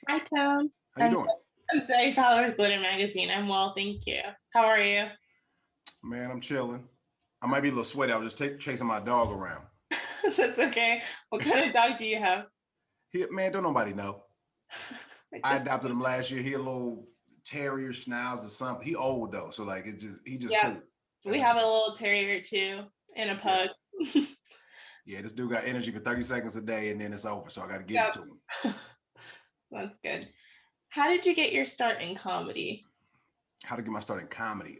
Hi, Tone. How you I'm doing? I'm Zoe Fowler with Glitter Magazine. I'm well, thank you. How are you? Man, I'm chilling. I might be a little sweaty. I was just chasing my dog around. That's okay. What kind of dog do you have? Man, don't nobody know. I I just adopted him last year. He a little terrier schnauz or something. He old though, so like he just yeah, cool. we That's his have a name. little terrier too and a Yeah, pug. yeah. This dude got energy for 30 seconds a day, and then it's over. So I got to give it Yep, to him. that's good. How did you get your start in comedy? How to get my start in comedy?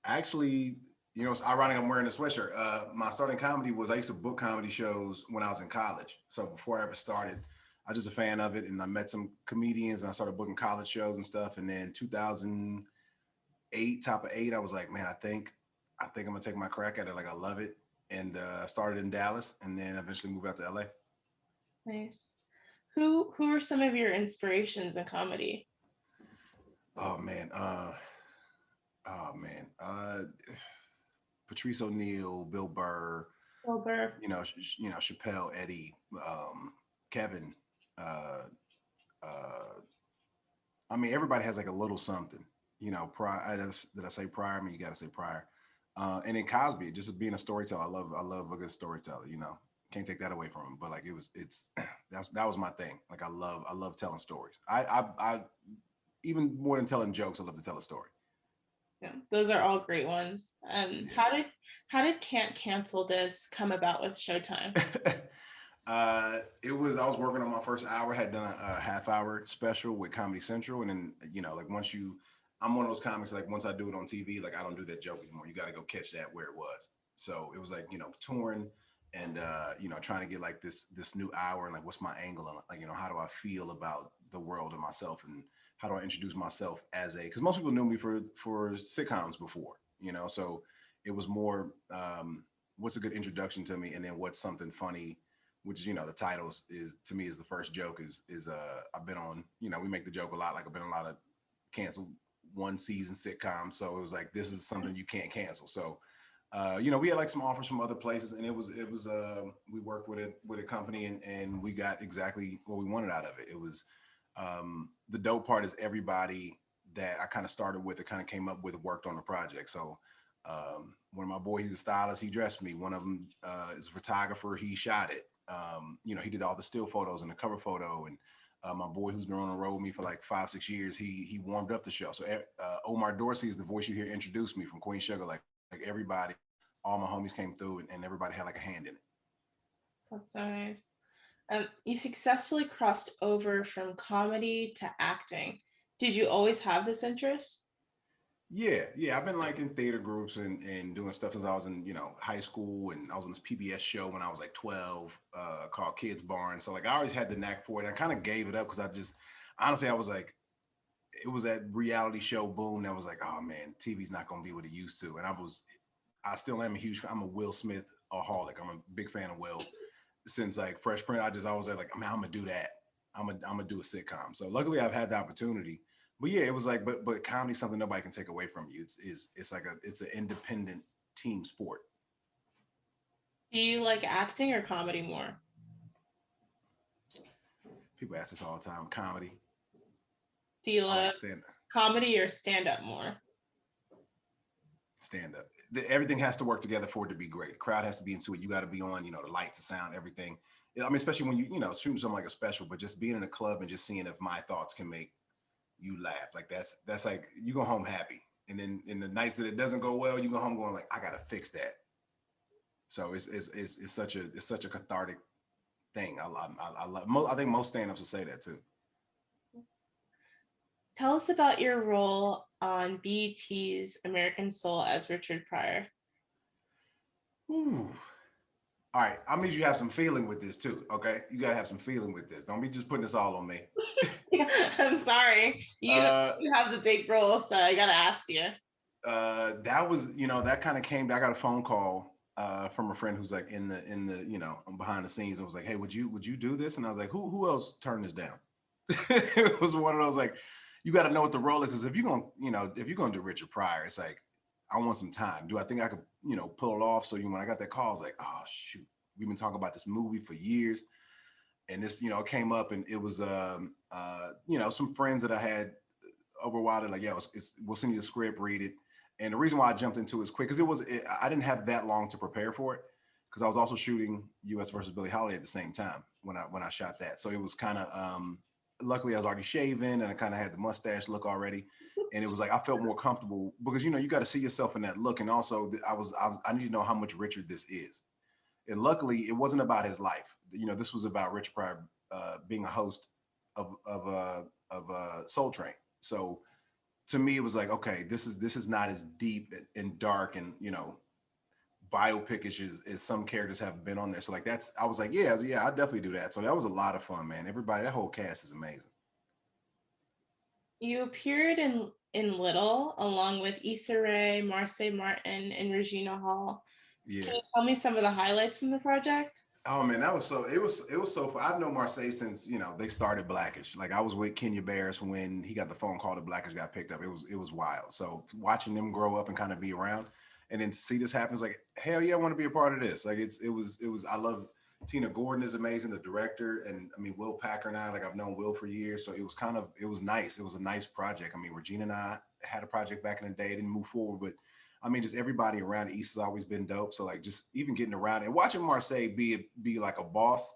Actually, it's ironic I'm wearing a sweatshirt. My start in comedy was I used to book comedy shows when I was in college. So before I ever started, I was just a fan of it, and I met some comedians, and I started booking college shows and stuff. And then 2008, top of eight, I was like, man, I think I'm gonna take my crack at it. Like I love it, and I started in Dallas, and then eventually moved out to LA. Nice. Who are some of your inspirations in comedy? Oh man, oh man, Patrice O'Neal, Bill Burr, Wilbur. Chappelle, Eddie, Kevin. Uh, uh, I mean, everybody has like a little something. Prior. Did I say prior? I mean, you got to say prior. And then Cosby, just being a storyteller. I love a good storyteller. Can't take that away from him. But like, it's that was my thing. Like, I love telling stories. I even more than telling jokes, I love to tell a story. Yeah, those are all great ones. Yeah. How did Can't Cancel This come about with Showtime? It was I was working on my first hour, had done a half hour special with Comedy Central, and then like I'm one of those comics like once I do it on TV, like I don't do that joke anymore. You got to go catch that where it was. So it was like touring and trying to get like this new hour and like what's my angle and like how do I feel about the world and myself and how do I introduce myself as a because most people knew me for sitcoms before, so it was more what's a good introduction to me and then what's something funny which is the titles is to me is the first joke is I've been on we make the joke a lot like I've been on a lot of canceled one season sitcoms so it was like this is something you can't cancel so we had like some offers from other places and it was we worked with a company and we got exactly what we wanted out of it. It was the dope part is everybody that I kind of started with, it kind of came up with, worked on the project. So one of my boys, he's a stylist, he dressed me. One of them is a photographer, he shot it. He did all the still photos and the cover photo. And my boy, who's been on the road with me for like 5-6 years, he warmed up the show. So Omar Dorsey is the voice you hear introduce me from Queen Sugar. Like everybody, all my homies came through, and everybody had like a hand in it. That's so nice. You successfully crossed over from comedy to acting. Did you always have this interest? Yeah. I've been like in theater groups and doing stuff since I was in, high school and I was on this PBS show when I was like 12, called Kids Barn. So like I always had the knack for it. I kind of gave it up because I just honestly I was like, it was that reality show boom that was like, oh man, TV's not gonna be what it used to. And I still am a huge I'm a Will Smith aholic. I'm a big fan of Will since like Fresh Prince. I just always like, I'm gonna do that. I'm gonna do a sitcom. So luckily I've had the opportunity. But yeah, it was like, but comedy's something nobody can take away from you. It's like it's an independent team sport. Do you like acting or comedy more? People ask this all the time. Comedy. Do you I like love stand comedy or stand up more? stand up. Everything has to work together for it to be great. The crowd has to be into it. You got to be on, the lights, the sound, everything. I mean, especially when you shooting something like a special, but just being in a club and just seeing if my thoughts can make you laugh. Like that's like you go home happy. And then in the nights that it doesn't go well, you go home going like, I gotta fix that. So it's such a cathartic thing. I love. I think most stand-ups will say that too. Tell us about your role on BET's American Soul as Richard Pryor. Ooh. All right, I need you to have some feeling with this too. Okay, you gotta have some feeling with this. Don't be just putting this all on me. I'm sorry. You uh, you have the big role, so I gotta ask you. that was that kind of came. I got a phone call from a friend who's like in the behind the scenes and was like, hey, would you do this? And I was like, who else turned this down? It was one of those like, you got to know what the role is. Because if you're gonna do Richard Pryor, it's like, I want some time. Do I think I could pull it off? So when I got that call, I was like, oh shoot, we've been talking about this movie for years. and this, it came up, and it was, some friends that I had over a while. They're like, yeah, we'll send you the script, read it. And the reason why I jumped into it is quick, because I didn't have that long to prepare for it, because I was also shooting U.S. versus Billie Holiday at the same time when I shot that. So it was kind of, luckily I was already shaven and I kind of had the mustache look already, and it was like I felt more comfortable, because you got to see yourself in that look, and also I need to know how much Richard this is, and luckily it wasn't about his life. This was about Richard Pryor being a host of Soul Train. So to me, it was like, okay, this is not as deep and dark and biopic-ish as some characters have been on there. So like I was like, yeah, I definitely do that. So that was a lot of fun, man. Everybody, that whole cast is amazing. You appeared in Little along with Issa Rae, Marseille Martin, and Regina Hall. Can Yeah. you tell me some of the highlights from the project? Oh man, that was so it was so fun. I've known Marseille since they started Blackish. Like I was with Kenya Barris when he got the phone call that Blackish got picked up. It was wild. So watching them grow up and kind of be around, and then to see this happen, it's like hell yeah, I want to be a part of this. Like it was. I love Tina Gordon is amazing, the director, and I mean Will Packer and I. Like I've known Will for years, so it was nice. It was a nice project. I mean Regina and I had a project back in the day, didn't move forward, but I mean, just everybody around the East has always been dope. So like, just even getting around and watching Marseille be like a boss,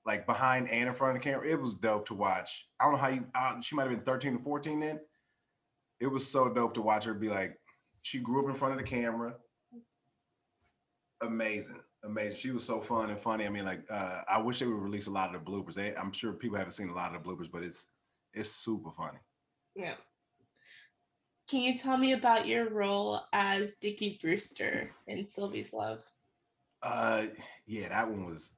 like behind and in front of the camera, it was dope to watch. I don't know how she might have been 13 or 14 then. It was so dope to watch her be like, she grew up in front of the camera. Amazing, amazing. She was so fun and funny. I mean, like, I wish they would release a lot of the bloopers. I'm sure people haven't seen a lot of the bloopers, but it's super funny. Yeah. Can you tell me about your role as Dickie Brewster in Sylvie's Love? Uh, yeah, that one was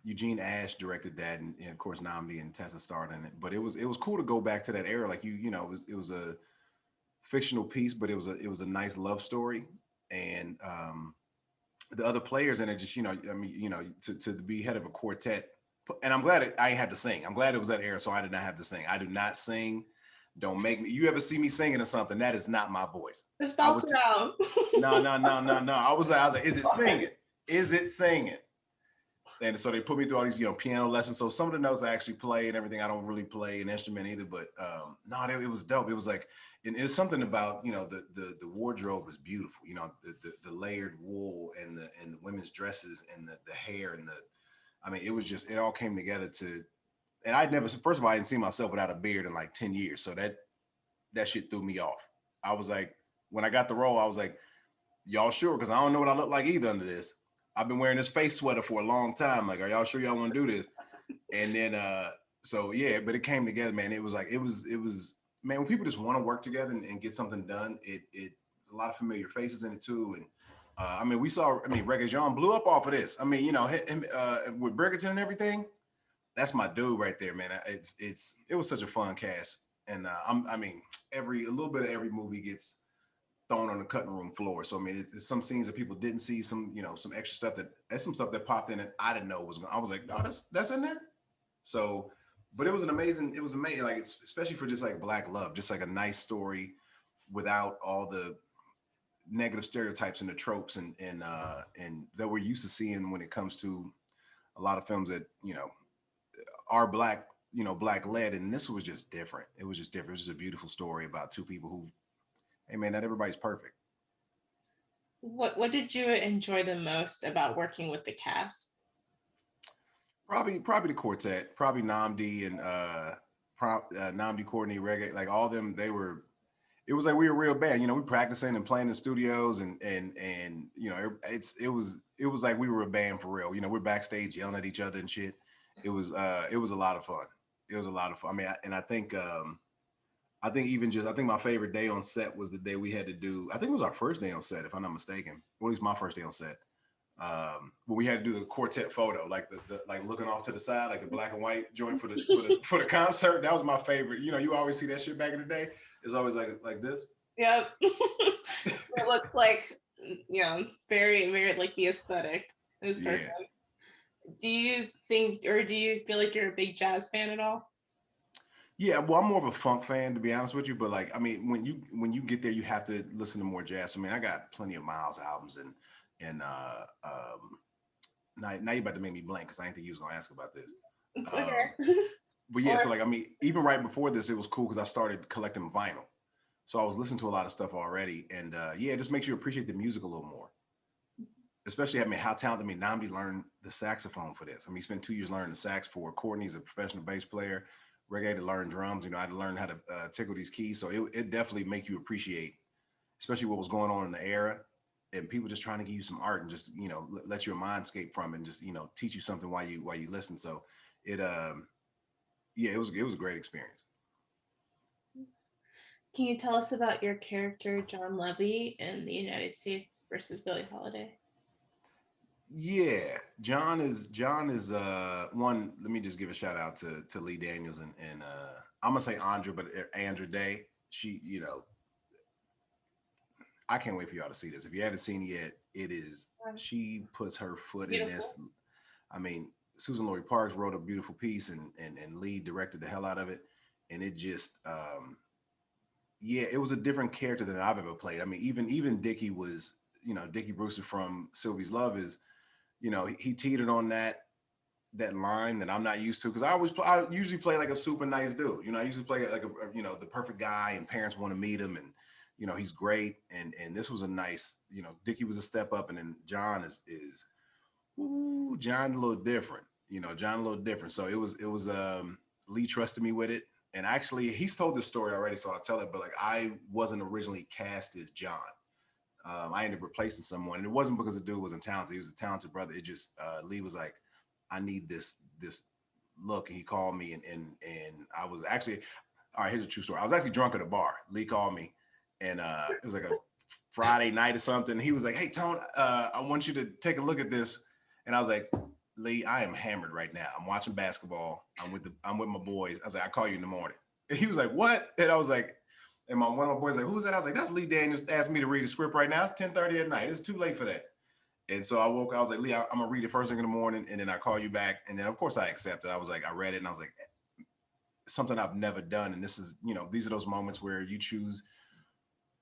Eugene Ash directed that, and of course Namdi and Tessa starred in it. But it was cool to go back to that era. Like it was a fictional piece, but it was a nice love story, and the other players in it just I mean to be head of a quartet, and I'm glad I ain't had to sing. I'm glad it was that era, so I did not have to sing. I do not sing. Don't make me. You ever see me singing or something? That is not my voice. It I felt was around. no, no, no, no, no. I was like, is it singing? Is it singing? And so they put me through all these, piano lessons. So some of the notes I actually play and everything. I don't really play an instrument either, but no, it was dope. It was like, and it's something about, the wardrobe is beautiful. The layered wool and the women's dresses and the hair and I mean, it all came together and I'd never, first of all, I didn't see myself without a beard in like 10 years. So that shit threw me off. I was like, when I got the role, I was like, y'all sure? Because I don't know what I look like either under this. I've been wearing this face sweater for a long time. Like, are y'all sure y'all want to do this? And then, so yeah, but it came together, man. It was like, man, when people just want to work together and get something done, it a lot of familiar faces in it too. And I mean, Reggae Jean blew up off of this. I mean, him, with Brigerton and everything, that's my dude right there, man. It was such a fun cast. And I mean, a little bit of every movie gets thrown on the cutting room floor. So I mean, it's some scenes that people didn't see, some some extra stuff that's some stuff that popped in that I didn't know was going. I was like, oh, that's in there. So, but it was amazing, like especially for just like Black love, just like a nice story without all the negative stereotypes and the tropes and that we're used to seeing when it comes to a lot of films that are black. Black led, and this was just different. It was just different. It was just a beautiful story about two people who, hey man, not everybody's perfect. What did you enjoy the most about working with the cast? Probably the quartet, probably Namdi and Namdi, Courtney, Reggae, like all of them. It was like we were a real band. We practicing and playing in studios and it was like we were a band for real. We're backstage yelling at each other and shit. It was a lot of fun. It was a lot of fun. I mean, I think my favorite day on set was the day we had to do. I think it was our first day on set, if I'm not mistaken. Or at least my first day on set. When we had to do the quartet photo, like the like looking off to the side, like the black and white joint for the concert. That was my favorite. You always see that shit back in the day. It's always like this. Yep. It looks like, very, very like the aesthetic is perfect. Yeah. Do you think, or do you feel like you're a big jazz fan at all? Yeah, well, I'm more of a funk fan to be honest with you, but like, I mean, when you get there, you have to listen to more jazz. I mean, I got plenty of Miles albums and now you're about to make me blank because I didn't think you was gonna ask about this. It's Um, okay. but yeah, Or so like I mean, even right before this, it was cool because I started collecting vinyl. So I was listening to a lot of stuff already, and yeah, it just makes you appreciate the music a little more. Especially, I mean, how talented. I mean, Namdi learned the saxophone for this. I mean, he spent 2 years learning the sax for Courtney's a professional bass player. Reggae had to learn drums. You know, I had to learn how to tickle these keys. So it definitely make you appreciate, especially what was going on in the era, and people just trying to give you some art and just let your mind escape from it and just teach you something while you listen. So it yeah, it was a great experience. can you tell us about your character John Levy in the United States versus Billie Holiday? Yeah, John is one. Let me just give a shout out to Lee Daniels and I'm gonna say Andra, but Andra Day. She, I can't wait for y'all to see this. If you haven't seen it yet, it is. She puts her foot in this. Beautiful. I mean, Susan Laurie Parks wrote a beautiful piece, and Lee directed the hell out of it, and it just yeah, it was a different character than I've ever played. I mean, even Dickie was, Dickie Brewster from Sylvia's Love is, he teetered on that line that I'm not used to because I usually play like a super nice dude. I usually play like the perfect guy, and parents want to meet him, and he's great. And this was a nice, Dickie was a step up, and then John is ooh, John a little different. John a little different. So it was Lee trusted me with it. And actually, he's told this story already, so I'll tell it. But like, I wasn't originally cast as John. I ended up replacing someone, and it wasn't because the dude wasn't talented. He was a talented brother. It just Lee was like, I need this look, and he called me, and I was actually, all right. Here's a true story. I was actually drunk at a bar. Lee called me, and it was like a Friday night or something. He was like, "Hey Tone, I want you to take a look at this," and I was like, "Lee, I am hammered right now. I'm watching basketball. I'm with my boys." I was like, "I'll call you in the morning." And he was like, "What?" And I was like, and one of my boys was like, "Who's that?" I was like, "That's Lee Daniels asked me to read the script right now. It's 10:30 at night. It's too late for that." And so I woke. I was like, "Lee, I'm gonna read it first thing in the morning, and then I call you back." And then of course I accepted. I was like, I read it, and I was like, something I've never done. And this is, these are those moments where you choose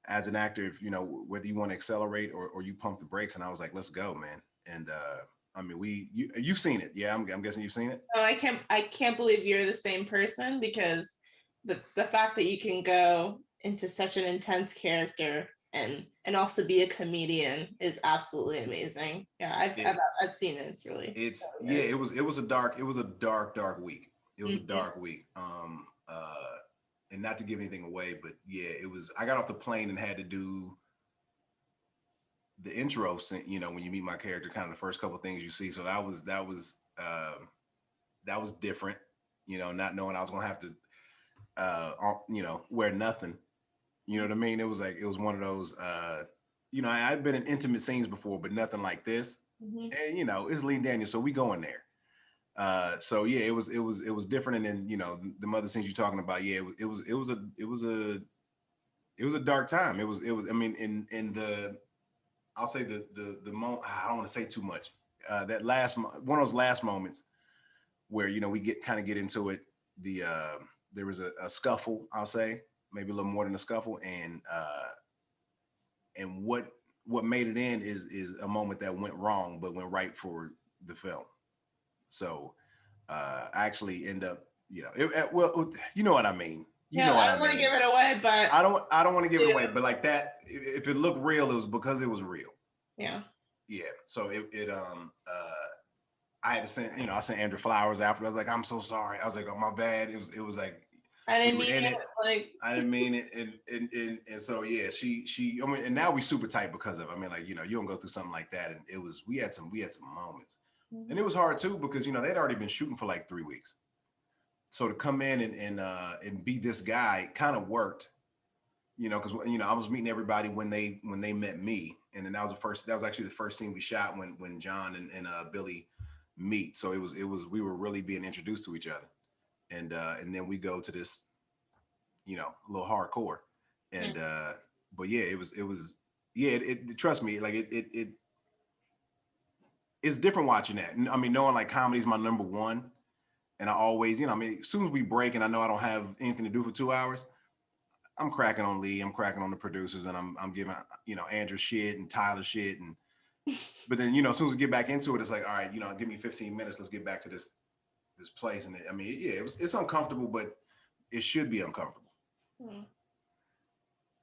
as an actor, if whether you want to accelerate or you pump the brakes. And I was like, let's go, man. And I mean, you've seen it, yeah? I'm guessing you've seen it. Oh, I can't believe you're the same person because the fact that you can go into such an intense character and also be a comedian is absolutely amazing. Yeah, I've It I've, I've seen it. It's it's really yeah. It was a dark week. It was a good. Hmm. dark week. And not to give anything away, but yeah, it was. I got off the plane and had to do the intro. When you meet my character, kind of the first couple of things you see. So that was different. Not knowing I was gonna have to wear nothing. You know what I mean? It was like it was one of those. I've been in intimate scenes before, but nothing like this. Hmm. And it's Lee Daniels, so we going there. So yeah, it was different. And then the mother scenes you're talking about, yeah, it was a dark time. It was. I mean, in the I'll say the moment. I don't want to say too much. That one of those last moments where we get into it. There was a scuffle. I'll say maybe a little more than a scuffle, and what made it in is a moment that went wrong but went right for the film. So I actually end up, well, you know what I mean. You Yeah, know what I I don't want to mean. give it away, but I don't want to give it away, yeah, but like that, if it looked real, it was because it was real. yeah. Yeah. So I had to send, I sent Andrew flowers after. I was like, I'm so sorry. I was like, oh, my bad. It was like I we didn't were mean in it. it. Like, I didn't mean it, and so yeah, she. I mean, and now we super tight because of. I mean, like you don't go through something like that, and we had some moments, and it mhm. was hard too because they'd already been shooting for like 3 weeks, so to come in and be this guy kind of worked, because I was meeting everybody when they met me, and then that was actually the first scene we shot when John and Billie meet, so it was we were really being introduced to each other, and then we go to this a little hardcore. Yeah. And but yeah, it was yeah, trust me, like it's different watching that. I mean, knowing like comedy is my number one. And I always, I mean, as soon as we break and I know I don't have anything to do for 2 hours, I'm cracking on Lee, I'm cracking on the producers, and I'm giving, Andrew shit and Tyler shit. And But then, as soon as we get back into it, it's like, all right, give me 15 minutes. Let's get back to this place. And yeah, it's uncomfortable, but it should be uncomfortable. Hmm.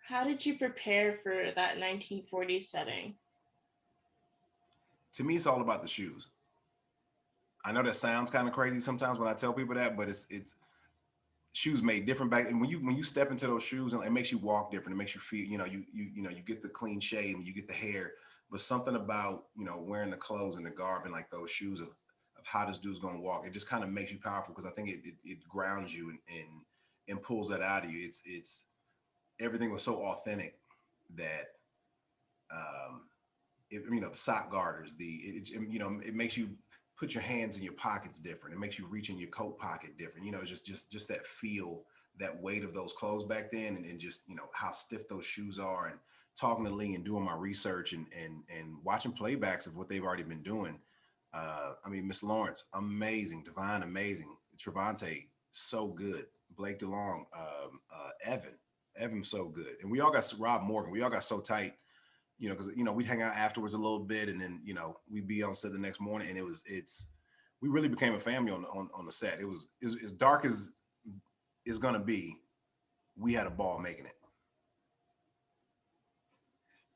How did you prepare for that 1940s setting? To me, it's all about the shoes. I know that sounds kind of crazy sometimes when I tell people that, but it's shoes made different back. And when you step into those shoes, and it makes you walk different. It makes you feel, you get the clean shave and you get the hair, but something about wearing the clothes and the garb and like those shoes of how this dude's gonna walk, it just kind of makes you powerful because I think it grounds you and pulls that out of you. It's everything was so authentic that um the sock garters, it makes you put your hands in your pockets different. It makes you reach in your coat pocket different. Just that feel, that weight of those clothes back then, and just how stiff those shoes are. And talking to Lee and doing my research and watching playbacks of what they've already been doing. Miss Lawrence, amazing. Divine, amazing. Trevante, so good. Blake DeLong, Evan, so good. And we all got Rob Morgan. We all got so tight, because we'd hang out afterwards a little bit, and then we'd be on set the next morning, and we really became a family on the set. It was as dark as it's gonna be. We had a ball making it.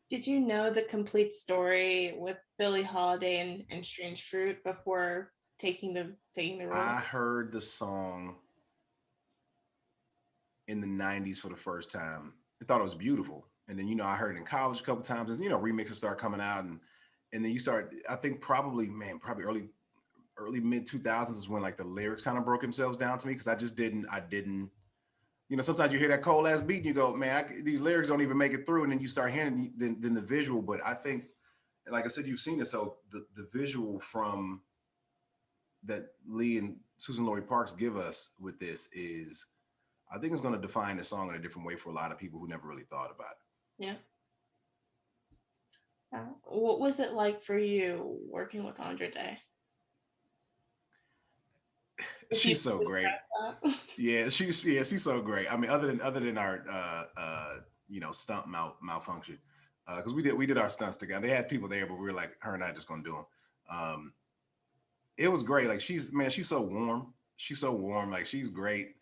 Did you know the complete story with Billie Holiday and Strange Fruit before taking the role? I heard the song in the 90s for the first time. I thought it was beautiful. And then, I heard it in college a couple times, and, remixes start coming out. And then you start, I think probably early mid 2000s is when like the lyrics kind of broke themselves down to me. Cause I didn't, sometimes you hear that cold ass beat and you go, man, these lyrics don't even make it through. And then you start hearing then the visual. But I think, like I said, you've seen it. So the visual from that Lee and Susan Laurie Parks give us with this is, I think it's going to define the song in a different way for a lot of people who never really thought about it. Yeah. What was it like for you working with Andra Day? She's so great. Yeah, she's so great. Other than our stunt malfunction, because we did our stunts together. They had people there, but we were like, her and I just gonna do them. It was great. Like she's so warm. She's so warm. Like she's great.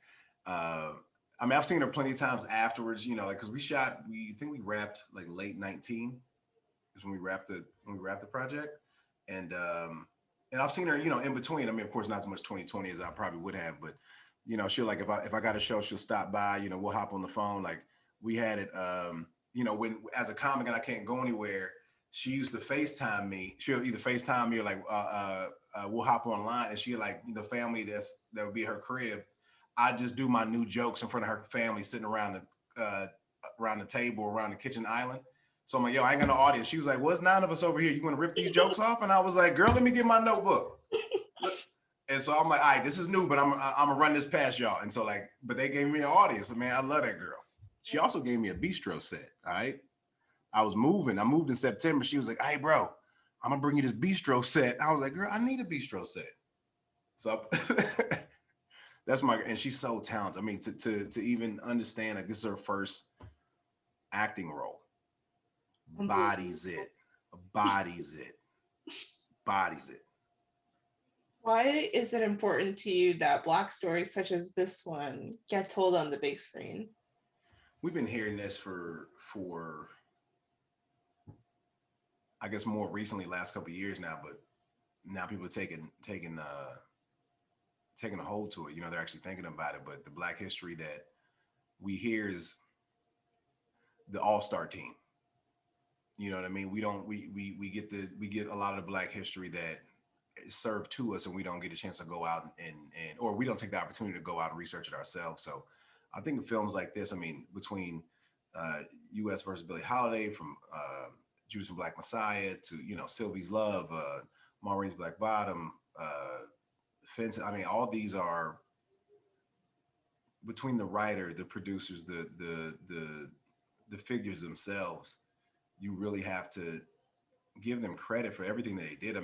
I've seen her plenty of times afterwards. Because we think we wrapped like late 19 is when we wrapped the project, and I've seen her, in between. Of course, not as much 2020 as I probably would have, but she'll like if I got a show, she'll stop by. We'll hop on the phone. Like we had it, when as a comic and I can't go anywhere, she used to FaceTime me. She'll either FaceTime me or like we'll hop online, and she like the family that would be her crib. I just do my new jokes in front of her family sitting around the table, around the kitchen island. So I'm like, yo, I ain't got no audience. She was like, well, it's 9 of us over here. You want to rip these jokes off? And I was like, girl, let me get my notebook. And so I'm like, all right, this is new, but I'm gonna run this past y'all. And so but they gave me an audience. Man, I love that girl. She also gave me a bistro set. All right. I moved in September. She was like, hey, bro, I'm gonna bring you this bistro set. I was like, girl, I need a bistro set. So that's and she's so talented. To even understand that this is her first acting role. Bodies it. Why is it important to you that Black stories such as this one get told on the big screen? We've been hearing this for I guess more recently, last couple of years now, but now people are taking a hold to it. They're actually thinking about it. But the Black history that we hear is the all-star team. You know what I mean? We get a lot of the Black history that is served to us, and we don't get a chance to go out and or we don't take the opportunity to go out and research it ourselves. So I think of films like this, between U.S. versus Billie Holiday, from Judas and Black Messiah to Sylvia's Love, Maureen's Black Bottom, Fence. All these are, between the writer, the producers, the figures themselves. You really have to give them credit for everything that they did.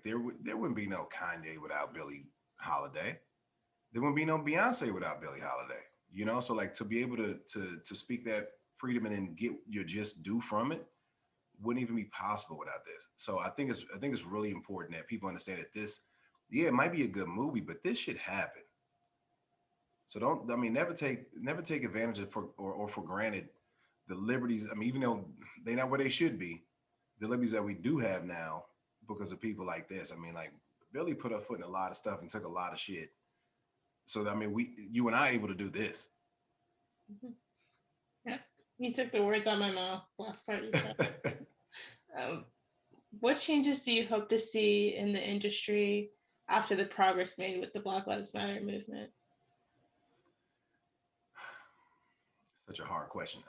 There wouldn't be no Kanye without Billie Holiday. There wouldn't be no Beyonce without Billie Holiday. So to be able to speak that freedom and then get your just due from it wouldn't even be possible without this. So I think it's really important that people understand that this, yeah, it might be a good movie, but this should happen. So don't, I mean, never take advantage of or for granted the liberties. I mean, even though they're not where they should be, the liberties that we do have now because of people like this. I mean, like Billy put her foot in a lot of stuff and took a lot of shit. So I mean, you and I able to do this. Mhm. Yeah, you took the words out of my mouth. Last part you said. um, what changes do you hope to see in the industry after the progress made with the Black Lives Matter movement? Such a hard question.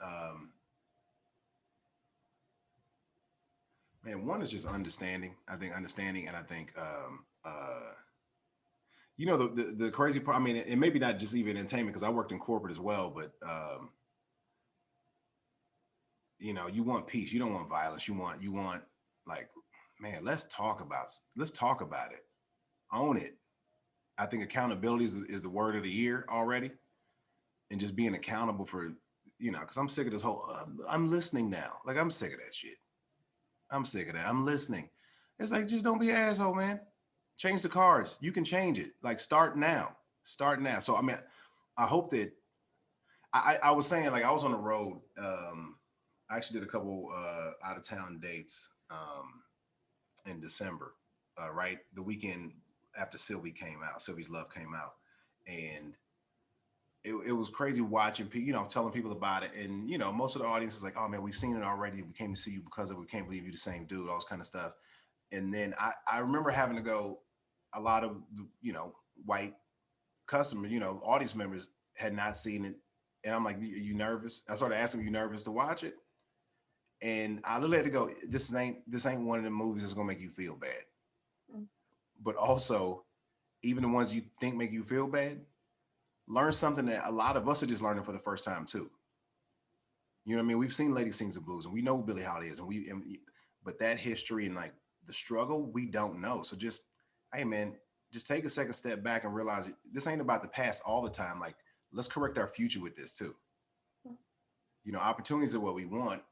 Man, one is just understanding. I think understanding, and I think you know the crazy part. I mean, it maybe not just even entertainment because I worked in corporate as well, but you know, you want peace. You don't want violence. You want like, man, let's talk about it. Own it. I think accountability is the word of the year already, and just being accountable for, you know, because I'm sick of this whole. I'm listening now. Like I'm sick of that shit. I'm sick of that. I'm listening. It's like just don't be an asshole, man. Change the cards. You can change it. Like start now. Start now. So I mean, I hope that I was saying like I was on the road. I actually did a couple out of town dates in December, right the weekend after Sylvie came out. Sylvia's Love came out, and it was crazy watching people, you know, telling people about it, and you know, most of the audience is like, "Oh man, we've seen it already. We came to see you because of it. We can't believe you're the same dude." All this kind of stuff. And then I remember having to go. A lot of you know white customers, you know, audience members had not seen it, and I'm like, "You nervous?" I started asking, "You nervous to watch it?" And I literally had to go. This ain't one of the movies that's gonna make you feel bad. But also, even the ones you think make you feel bad, learn something that a lot of us are just learning for the first time too. You know what I mean? We've seen Lady Sings the Blues, and we know who Billie Holiday is, but that history and like the struggle, we don't know. So just, hey man, just take a second step back and realize this ain't about the past all the time. Like, let's correct our future with this too. You know, opportunities are what we want,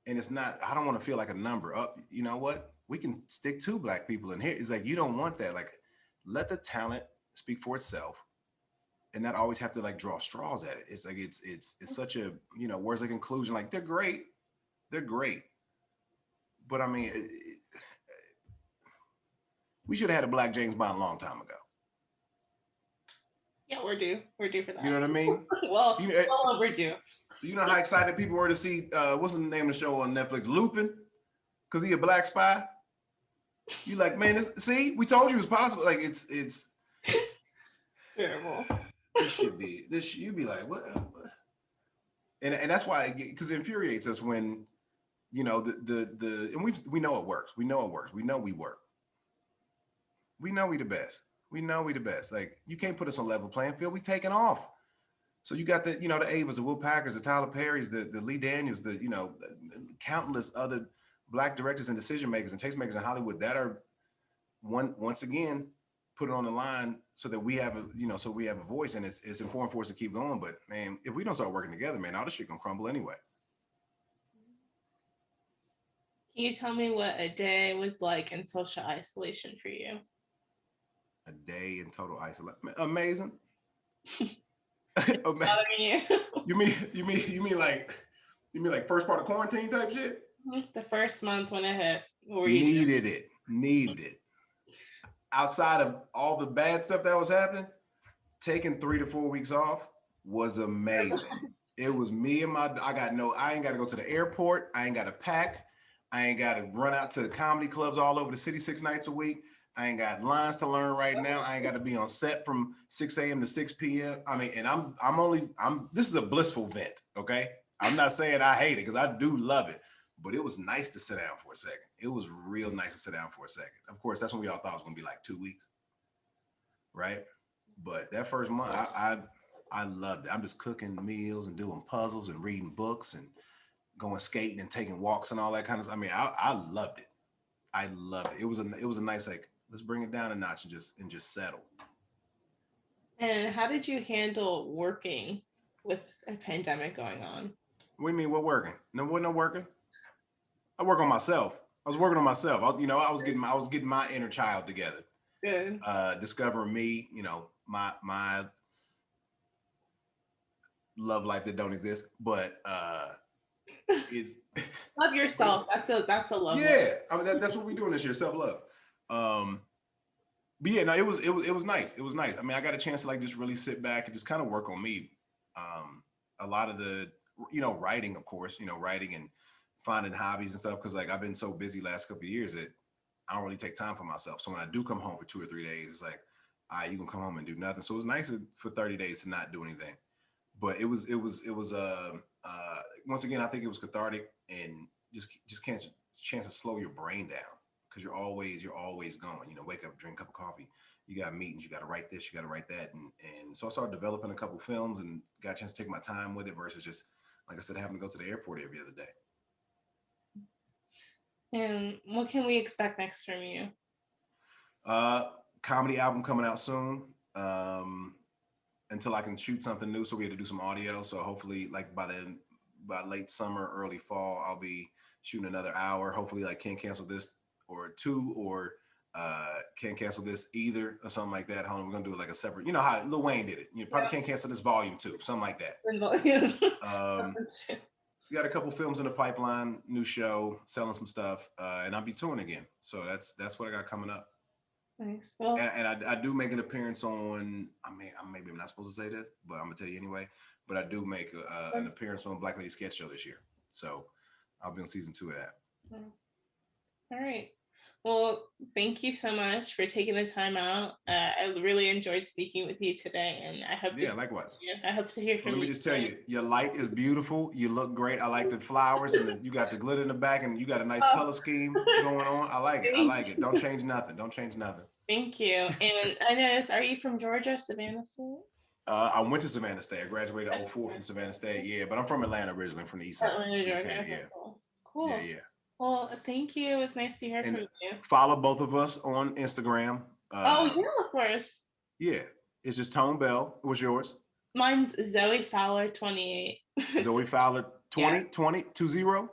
and it's not. I don't want to feel like a number. Up, you know what? We can stick two black people in here. It's like you don't want that. Like, let the talent speak for itself and not always have to like draw straws at it. It's like it's such a, you know, where's the conclusion? Like they're great, but I mean, we should have had a black James Bond a long time ago. Yeah, we're due. We're due for You that. know what I mean? well, You know, well overdue. you know how excited people were to see what's the name of the show on Netflix, Lupin, because he a black spy. You like, man, see, we told you it's possible. Like it's Terrible. this should be this. You'd be like, what? And that's why because it infuriates us when you know the and we know it works. We know it works. We know we work. We know we the best. We know we the best. Like you can't put us on level playing field. We taking off. So you got the, you know, the Avas, the Will Packers, the Tyler Perrys, the Lee Daniels, the, you know, countless other black directors and decision makers and tastemakers in Hollywood that are once again put it on the line so that we have a, you know, so we have a voice, and it's important for us to keep going. But man, if we don't start working together, man, all this shit gonna crumble anyway. Can you tell me what a day was like in social isolation for you? A day in total isolation. Amazing. Bothering you? You mean like first part of quarantine type shit? The first month when it hit, what were you doing? Needed it. Outside of all the bad stuff that was happening, taking 3 to 4 weeks off was amazing. It was me and I ain't got to go to the airport. I ain't got to pack. I ain't got to run out to comedy clubs all over the city 6 nights a week. I ain't got lines to learn right now. I ain't got to be on set from 6 a.m. to 6 p.m. I mean, and this is a blissful vent, okay? I'm not saying I hate it because I do love it, but it was nice to sit down for a second. It was real nice to sit down for a second. Of course, that's when we all thought it was gonna be like 2 weeks, right? But that first month, I loved it. I'm just cooking meals and doing puzzles and reading books and going skating and taking walks and all that kind of stuff. I mean, I loved it. I loved it. It was a nice like, let's bring it down a notch and just settle. And how did you handle working with a pandemic going on? What do you mean we're working? No, we're not working. I work on myself. I was working on myself. I was getting my inner child together. Good. Discovering me, my love life that don't exist, but it's Love yourself. That's a love life. yeah. I mean, that's what we're doing this year, self love. But yeah, no, it was nice. It was nice. I mean, I got a chance to like just really sit back and just kind of work on me. A lot of the writing, of course, writing and finding hobbies and stuff, because like I've been so busy last couple of years that I don't really take time for myself. So when I do come home for 2 or 3 days, it's like, all right, you can come home and do nothing. So it was nice for 30 days to not do anything. But it was once again, I think it was cathartic and just can't chance to slow your brain down, because you're always going. Wake up, drink a cup of coffee. You got meetings. You got to write this. You got to write that. And so I started developing a couple films and got a chance to take my time with it versus just, like I said, having to go to the airport every other day. And what can we expect next from you? Comedy album coming out soon. Until I can shoot something new, so we had to do some audio. So hopefully, like by late summer, early fall, I'll be shooting another hour. Hopefully, like Can't Cancel This or two, or Can't Cancel This either, or something like that. Hold on, we're gonna do it like a separate. You know how Lil Wayne did it. You probably Can't Cancel This Volume 2, something like that. We got a couple films in the pipeline, new show, selling some stuff, and I'll be touring again. So that's what I got coming up. Nice. Well, and I do make an appearance on. Maybe I'm not supposed to say this, but I'm gonna tell you anyway. But I do make an appearance on Black Lady Sketch Show this year, so I'll be on season 2 of that. All right. Well, thank you so much for taking the time out. I really enjoyed speaking with you today, and I hope. Yeah, likewise. I hope to hear from you. Let me just tell you, your light is beautiful. You look great. I like the flowers, and you got the glitter in the back, and you got a nice color scheme going on. I like it. I like it. Don't change nothing. Don't change nothing. Thank you. And I noticed, are you from Georgia, Savannah State? I went to Savannah State. I graduated in 2004 from Savannah State. Yeah, but I'm from Atlanta originally, from the east side. Atlanta, Georgia. Yeah. Cool. Yeah. Well, thank you. It was nice to hear from you. Follow both of us on Instagram. Yeah, of course. Yeah, it's just Tone Bell. What's yours? Mine's Zoe Fowler 28. Zoe Fowler 20, 20, 20?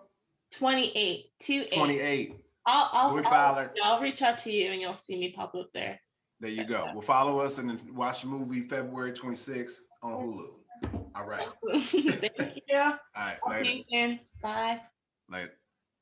28. 28. I'll reach out to you and you'll see me pop up there. There you go. Well, follow us and then watch the movie February 26th on Hulu. All right. Thank you. All right. Later. Bye. Later.